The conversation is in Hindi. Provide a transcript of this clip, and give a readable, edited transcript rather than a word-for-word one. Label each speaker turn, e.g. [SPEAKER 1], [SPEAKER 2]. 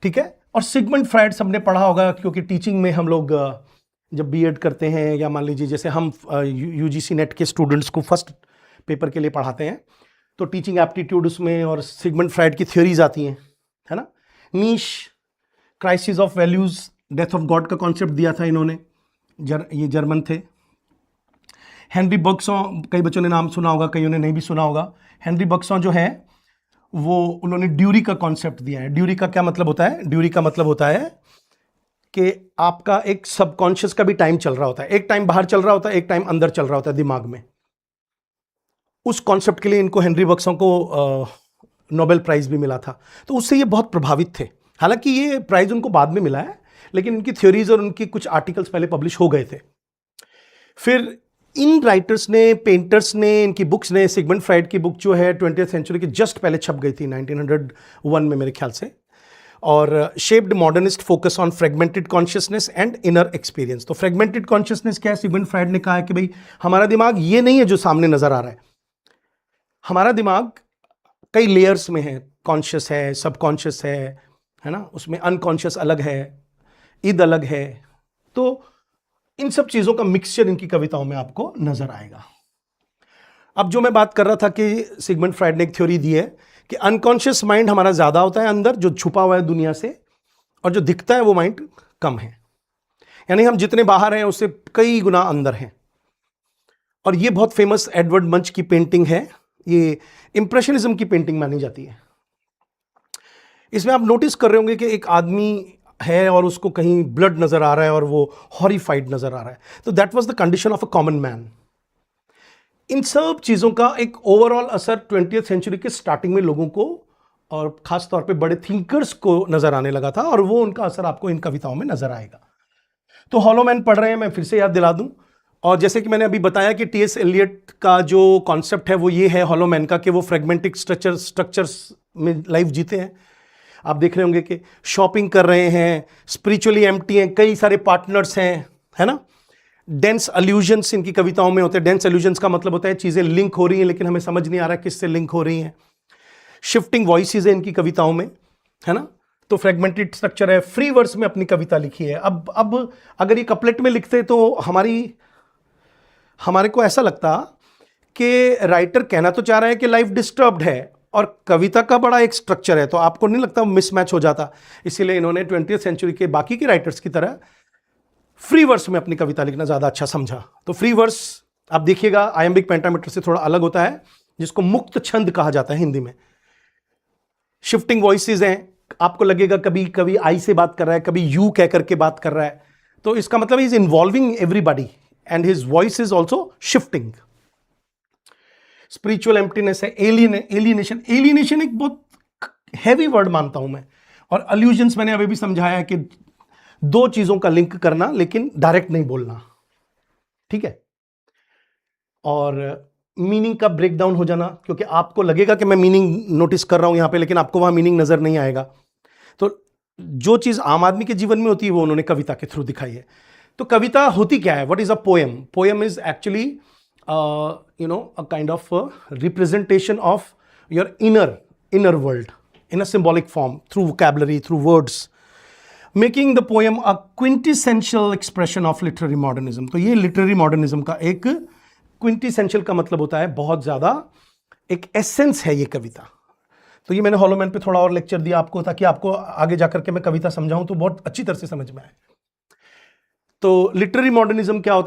[SPEAKER 1] ठीक है। और सिगमंड फ्रायड सबने पढ़ा होगा, क्योंकि टीचिंग में हम लोग जब बीएड करते हैं, या मान लीजिए जैसे हम यूजीसी नेट के स्टूडेंट्स को फर्स्ट पेपर के लिए पढ़ाते हैं, तो टीचिंग एप्टीट्यूड उसमें और सिगमंड फ्रायड की थ्योरीज आती हैं, है ना। Nietzsche, crisis of values, death of God का कॉन्सेप्ट दिया था इन्होंने, ये जर्मन थे। हेनरी बर्गसॉ, कई बच्चों ने नाम सुना होगा, कईयों ने नहीं भी सुना होगा। हेनरी बर्गसॉ जो है वो, उन्होंने ड्यूरी का कॉन्सेप्ट दिया है। ड्यूरी का क्या मतलब होता है? ड्यूरी का मतलब होता है कि आपका एक सबकॉन्शियस का भी टाइम चल रहा होता है, एक टाइम बाहर चल रहा होता है, एक टाइम अंदर चल रहा होता है दिमाग में। उस कॉन्सेप्ट के लिए इनको, हेनरी बर्गसॉ को नोबेल प्राइज भी मिला था। तो उससे ये बहुत प्रभावित थे। हालांकि ये प्राइज उनको बाद में मिला है, लेकिन इनकी थ्योरीज और उनकी कुछ आर्टिकल्स पहले पब्लिश हो गए थे। फिर इन राइटर्स ने, पेंटर्स ने, इनकी बुक्स ने, सिगमंड फ्रायड की बुक जो है 20th सेंचुरी के जस्ट पहले छप गई थी 1901 में मेरे ख्याल से, और shaped modernist focus on fragmented consciousness and inner experience. तो फ्रेगमेंटेड कॉन्शियसनेस क्या है? सिगमंड फ्रायड ने कहा है कि भाई हमारा दिमाग ये नहीं है जो सामने नजर आ रहा है, हमारा दिमाग कई लेयर्स में है, कॉन्शियस है, सबकॉन्शियस है ना, उसमें अनकॉन्शियस अलग है, ईद अलग है। तो इन सब चीजों का मिक्सचर इनकी कविताओं में आपको नजर आएगा। अब जो मैं बात कर रहा था कि सिगमंड फ्रायड ने एक थ्योरी दी है कि अनकॉन्शियस माइंड हमारा ज्यादा होता है अंदर, जो छुपा हुआ है दुनिया से, और जो दिखता है वो माइंड कम है। यानी हम जितने बाहर हैं उससे कई गुना अंदर हैं। और ये बहुत फेमस एडवर्ड मंच की पेंटिंग है, ये इंप्रेशनिज्म की पेंटिंग मानी जाती है। इसमें आप नोटिस कर रहे होंगे कि एक आदमी है और उसको कहीं ब्लड नजर आ रहा है और वो हॉरिफाइड नजर आ रहा है। तो that was the condition of a common man. इन सब चीजों का एक ओवरऑल असर 20th सेंचुरी के स्टार्टिंग में लोगों को, और खास तौर पे बड़े थिंकर्स को नजर आने लगा था, और वो उनका असर आपको इन कविताओं में नजर आएगा। तो हॉलो मैन पढ़ रहे हैं, मैं फिर से याद दिला दूं, और जैसे कि मैंने अभी बताया कि टीएस एलियट का जो कॉन्सेप्ट है वो ये है हॉलो मैन का, कि वो फ्रेगमेंटिक स्ट्रक्चर्स में लाइफ जीते हैं। आप देख रहे होंगे कि शॉपिंग कर रहे हैं, स्पिरिचुअली एम्प्टी हैं, कई सारे पार्टनर्स हैं, है ना। डेंस अल्यूजन्स इनकी कविताओं में होते हैं। डेंस अल्यूजन्स का मतलब होता है चीजें लिंक हो रही हैं लेकिन हमें समझ नहीं आ रहा किससे लिंक हो रही हैं। शिफ्टिंग वॉइसेस है इनकी कविताओं में, है ना। तो फ्रेगमेंटेड स्ट्रक्चर है। फ्री वर्स में अपनी कविता लिखी है। अब अगर ये कपलेट में लिखते तो हमारे को ऐसा लगता कि राइटर कहना तो चाह रहा है कि लाइफ डिस्टर्ब्ड है, और कविता का बड़ा एक स्ट्रक्चर है, तो आपको नहीं लगता मिसमैच हो जाता। इसीलिए इन्होंने 20th सेंचुरी के बाकी के राइटर्स की तरह फ्री वर्स में अपनी कविता लिखना ज्यादा अच्छा समझा। तो फ्री वर्स आप देखिएगा आयम्बिक पेंटामीटर से थोड़ा अलग होता है, जिसको मुक्त छंद कहा जाता है हिंदी में। शिफ्टिंग वॉइसेस हैं, आपको लगेगा कभी कभी आई से बात कर रहा है, कभी यू कह करके बात कर रहा है, तो इसका मतलब is involving everybody and his voice is also shifting. Spiritual emptiness है। एलियनेशन एक बहुत हैवी वर्ड मानता हूं मैं, और अल्यूजन्स मैंने अभी भी समझाया है कि दो चीजों का लिंक करना लेकिन डायरेक्ट नहीं बोलना, ठीक है। और मीनिंग का ब्रेकडाउन हो जाना, क्योंकि आपको लगेगा कि मैं मीनिंग नोटिस कर रहा हूं यहां पे, लेकिन आपको वहां मीनिंग नजर नहीं आएगा। तो जो चीज आम आदमी के जीवन में होती है वो उन्होंने कविता के थ्रू दिखाई है। तो कविता होती क्या है? What is a poem? Poem is actually a kind of a representation of your inner world in a symbolic form, through vocabulary, through words, making the poem a quintessential expression of literary modernism. तो ये literary modernism का एक quintessential का मतलब होता है बहुत ज्यादा एक एसेंस है ये कविता। तो ये मैंने हॉलो मैन पे थोड़ा और लेक्चर दिया आपको, ताकि आपको आगे जाकर के मैं कविता समझाऊं तो बहुत अच्छी तरह से समझ में आए। तो लिटरेरी मॉडर्निज्म क्या होता है?